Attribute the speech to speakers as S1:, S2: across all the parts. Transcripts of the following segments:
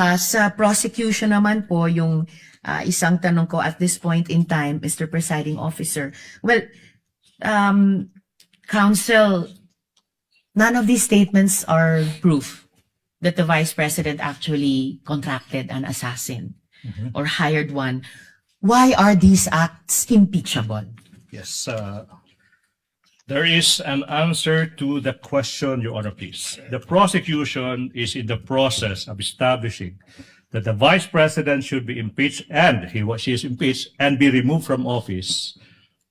S1: Sa prosecution naman po, yung isang tanong ko at this point in time, Mr. Presiding Officer. Well, Counsel, none of these statements are proof that the Vice President actually contracted an assassin or hired one. Why are these acts impeachable?
S2: Yes, there is an answer to the question, Your Honor, please. The prosecution is in the process of establishing that the Vice President should be impeached and she is impeached and be removed from office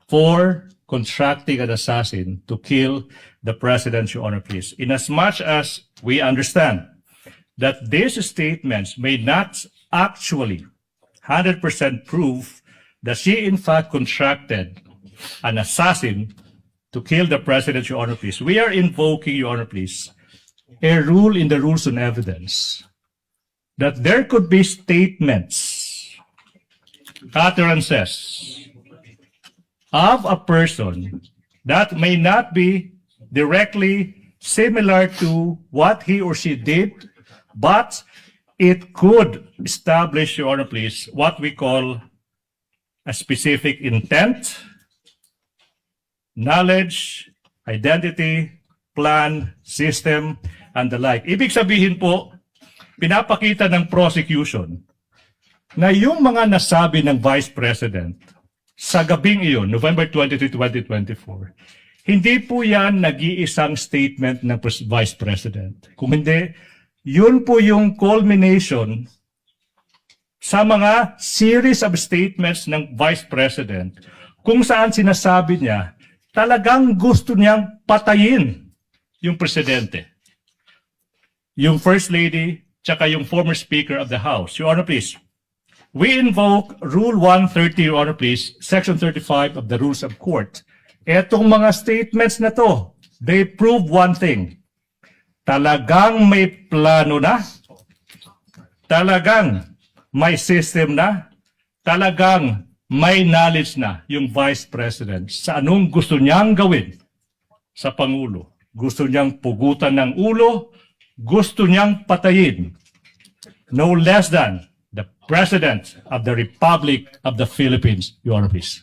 S2: for contracting an assassin to kill the President, Your Honor, please. Inasmuch as we understand that these statements may not actually 100% prove that she in fact contracted an assassin to kill the President, Your Honor, please. We are invoking, Your Honor, please, a rule in the rules on evidence that there could be statements, utterances of a person that may not be directly similar to what he or she did, but it could establish, Your Honor, please, what we call a specific intent, knowledge, identity, plan, system, and the like. Ibig sabihin po, pinapakita ng prosecution na yung mga nasabi ng Vice President sa gabing iyon, November 23, 2024, hindi po yan nag-iisang statement ng Vice President. Kung hindi, yun po yung culmination sa mga series of statements ng Vice President kung saan sinasabi niya talagang gusto niyang patayin yung presidente, yung First Lady, tsaka yung former Speaker of the House. Your Honor, please. We invoke Rule 130, Your Honor, please, Section 35 of the Rules of Court. Etong mga statements na to, they prove one thing. Talagang may plano na, talagang may system na, talagang may knowledge na yung Vice President sa anong gusto niyang gawin sa Pangulo. Gusto niyang pugutan ng ulo, gusto niyang patayin no less than the President of the Republic of the Philippines, Your Honor, please.